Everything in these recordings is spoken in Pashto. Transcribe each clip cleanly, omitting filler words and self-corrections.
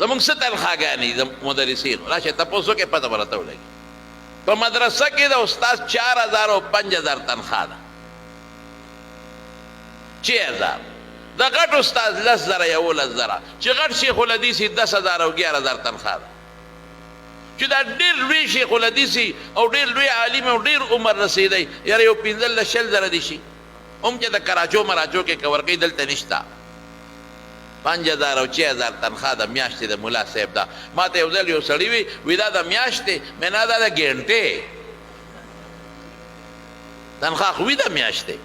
زمونږ څه تنخواګانې د مدرسینو راشئ تپوس وکړئ پته به راته ولګي په مدرسه کې د استاد 4000 او 5000 تنخوا ده 6000 د غټ استاد 10000 یا 11000 چې غټ شیخ الحدیث 10000 او 11000 تنخوا ده چې دا ډېر لوی شیخ الحدیث او ډېر لوی عالم او ډېر عمر رسېدی یاره یو 15-20 دي شي هم چې د کراچو مراچو کې ورکوي دلته نشته 5000 او 6000 تنخوا د میاشتې د ملا صاحب ده ما ته یو ځل یو سړي وي دا د میاشتې مې نه دا د ګنټې تنخوا خو وي د میاشتې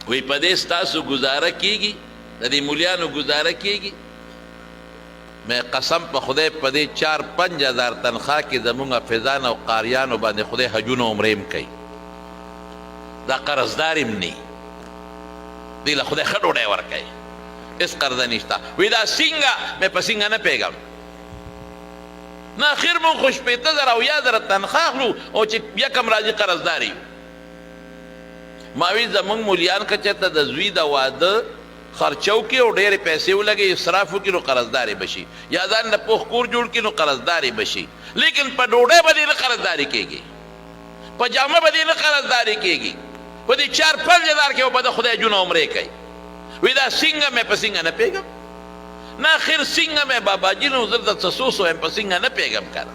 وی په دې ستاسو ګزاره کېږي د دې مولیانو ګزاره کېږي مې قسم په خدای په دې 4-5 هزار تنخوا کې زمونږ حافظان او قاریانو باندې خدای حجونه عمرې هم کوي دا قرضدار هم نه دی له خدای ښه ډوډۍ ورکوي هېڅ قرضه نشته وی دا څنګه مې په څنګه نه پوهېږم نه اخر مونږ خو 15000 او 1000 تنخوا اخلو او چې یکم راځي قرضدار یو ما وی زمونږ مولیان که چېرته د زوی د واده خرچو کې او ډېرې پیسې ولګي اسراف وکړي نو قرضداري به شي یا ځان له پوخ کور جوړ کړي نو قرضداري به شي لیکن په ډوډۍ باندې نه قرضداري کېږي په جامه باندې نه قرضداري کېږي په دې 4-5 هزار کې به د خدای جونه عمرې کوي وی دا څنګه مې په څنګه نه پوهېږم نه اخر څنګه مې باباجي نو زه درته څه ووایم په څنګه نه پوهېږم که نه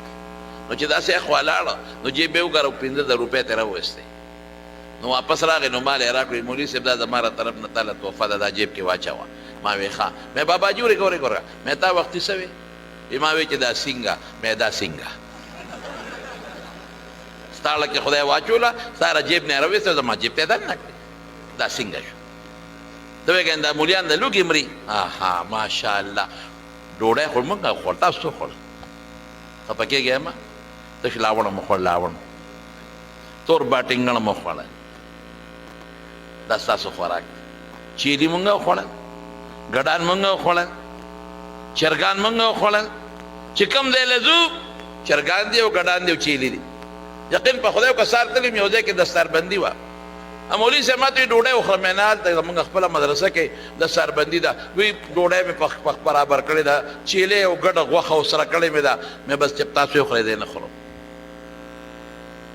نو چې داسې اخوا لاړه نو جیب یې وکړه او 15,000 روپۍ ترې راوویستې نو واپس راغی نو مال یې راکړې مولوي صاحب دا زما را طرف نه تاله تحفه ده دا جیب کې واچوه ما وی ښه مې باباجي ورې مې تا وختي څه وې وی ما وی چې دا څنګه مې دا څنګه ستاړه کې خدای واچوله ستا جیب نه یې راویسته زما جیب ته یې دننه کړې دا څنګه شو ته وایې دا مولیان د لوږې مري آها ماشاءالله ډوډۍ خو موږ خوړ تاسو څه خوړل خفه کېږئ ما تش لاوڼه مو خوړ لاوڼ تور باټینګڼه مو خوړل دا ستاسو خوراک چیلي مونږ وخوړل ګډان مونږ وخوړل چرګان مونږ وخوړل چې کوم ځای له ځو چرګان دي او ګډان دي او چیلي دي یقین په خدای که سار تلم یو ځای کې دستاربندي وه مولوي صاحب ما ته وایي ډوډۍ وخوره مې نه هلته زمونږ خپله مدرسه کې دستاربندي ده وی ډوډۍ مې په برابر کړې ده چیلې او ګډه غوښه ورسره کړې مې ده مې بس چې تاسو یې وخورئ دی نه خورم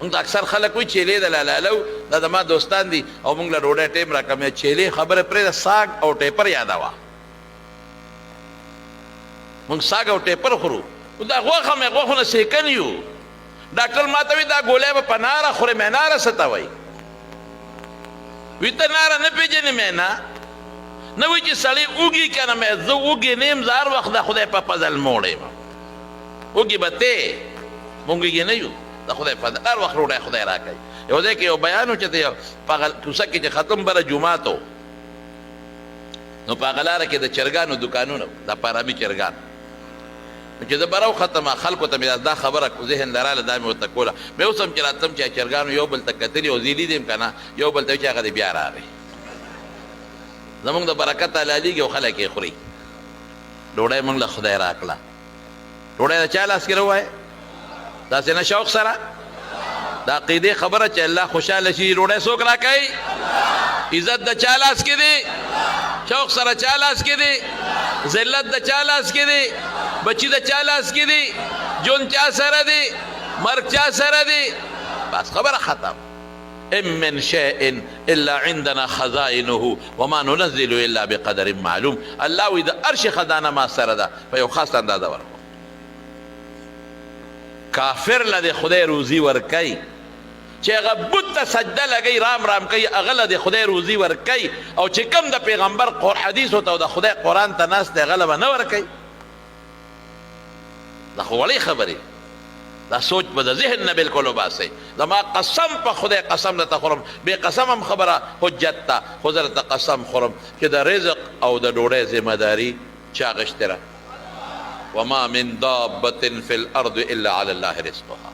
مونږ ته اکثر خلک وایي چیلې د لالالو دا زما دوستان دي او مونږ له ډوډۍ ټیم راکړه مې چیلې خبره پرېږده ساګ او ټیپر یادوه مونږ ساګ او ټیپر خورو دا غوښه مې غوښونه سیکن یو ډاکټر ما ته وایي دا ګولۍ به په ناره خورې مې ناره څه ته وایي وی ته ناره نه پېژنې مې نه وایي چې سړی اوږي که نه مې زه اوږې نه یم زه هر وخت د خدای په فضل موړ یم اوږې به تی مونږ اوږې نه یو د خدای فضل هر وخت ډوډۍ خدای راکوي یو ځای کې یو بیان و چې په هغه کوڅه کې چې ختم بره جومات و نو په هغه لاره کې د چرګانو دوکانونه د پارامي چرګان چې زه بره وختم خلکو ته مې دا خبره ذهن لراله دا مې ورته کوله مې اوس هم چې راتلم چې چرګانو یو بل ته کتلي او زه لیدم که نه یو بل ته چې هغه دې بیا راغی زمونږ د برکت حلالیږي او خلک یې خوري ډوډۍ مونږ له خدای راکړه ډوډۍ د چا لاس کې راووایه داسې نه شوق سره د عقیدې خبره چې الله خوشحاله شي ډوډۍ څوک راکوي عزت د چا لاس کې دی شوق سره چا لاس کې دی ذلت د چا لاس کې دی بچی د چا لاس کې دی جون چا سره دی مرګ چا سره دی بس خبره ختم ام من شيء الا عندنا خزائنه وما ننزل الا بقدر معلوم الله وی د هر شي خزانه ما سره ده په یو خاص اندازه ورکو کافر له خدای روزي ورکي چې هغه بت ته سجده لګي رام رام کوي هغه له خدای روزي ورکي او چې کوم د پیغمبر حدیث او د خدای قرآن ته ناست دی هغه به نه ورکي دا خو وړې خبرې دا سوچ به د ذهن نه بالکل وباسئ زما قسم په خدای قسم درته خورم بې قسم هم خبره حجت ته خو زه درته قسم خورم چې د رزق او د ډوډۍ ذمهداري چا غشتې ده وما من دابة في الأرض إلا على الله رزقها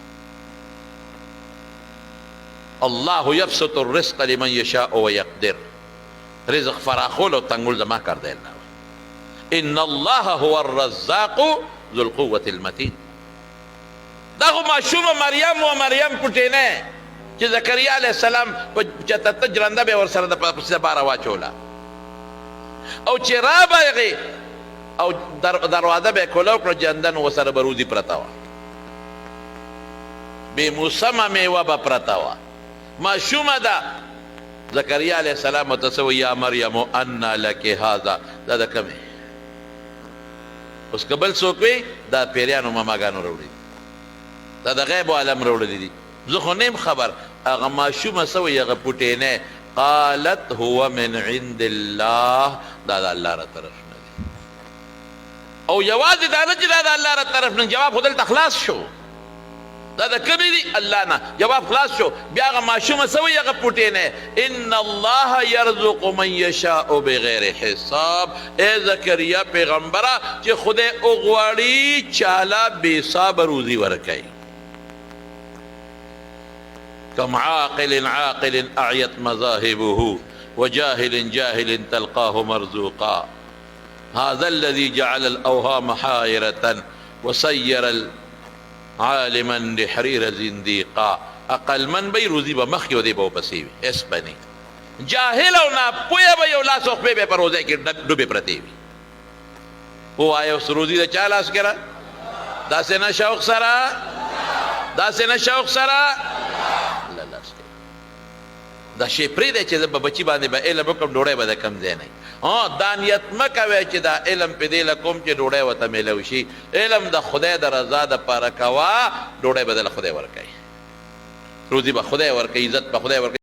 الله يبسط الرزق لمن يشاء ويقدر رزق فراخول و تنگول زما کر دے اللہ ان الله هو الرزاق ذو القوة المتين دا خو معشوم مریم و مریم پټینه چې زکریا علیہ السلام په چته تجرنده به ور سره د پسې بار واچولا او چې را بغي او دروازه به کولو کړه جندن ورسره به روزي پرته وه بې موسمه میوه به پرته وه ماشومه ده زکریا علیه السلام ورته څه وایي یا مریم انا لک هذا دا د کمې اوس که بل څوک وي دا پیریانو ماماګانو راوړي دا د غیب عالم راوړلی دي زه خو نیم خبر هغه ماشومه څه وایي هغه پوټینی قالت هو من عند الله دا د الله را طرف نه دی او یوازې دا نه چې دا د الله را طرف نه جواب خو دلته خلاص شو دا د کومې دي الله نه جواب خلاص شو بیا هغه ماشومه څه وایي هغه پوټینی ان الله یرزق من یشاء بغیر حساب ای زکریا پیغمبره چې خدای وغواړي چاله بې حسابه روزي ورکوي كم عاقل عاقل أعيت مذاهبه وجاهل جاهل تلقاه مرزوقا هذا الذي جعل الأوهام حائرة وسير عالما لحرير زنديقا أقل من بي روزي بمخي ودي بو بسيوي اسبني جاهل او ناپويه به یو لاس خپې به په روزه کې ډوبې پرتې وي ووایه اوس روزي د چا لاس کې را داسې نه شوق سره داسې نه شوق سره دا شی پرېږدی چې زه به بچي باندې به علم وکړم ډوډۍ به د کم ځای نه دا نیت مه کوئ چې دا علم پې دې له کوم چې ډوډۍ ورته میلو شي علم د خدای د رضا دپاره کوه ډوډۍ به دله خدای ورکوي روزي به خدای ورکوي عزت به خدای ورکوي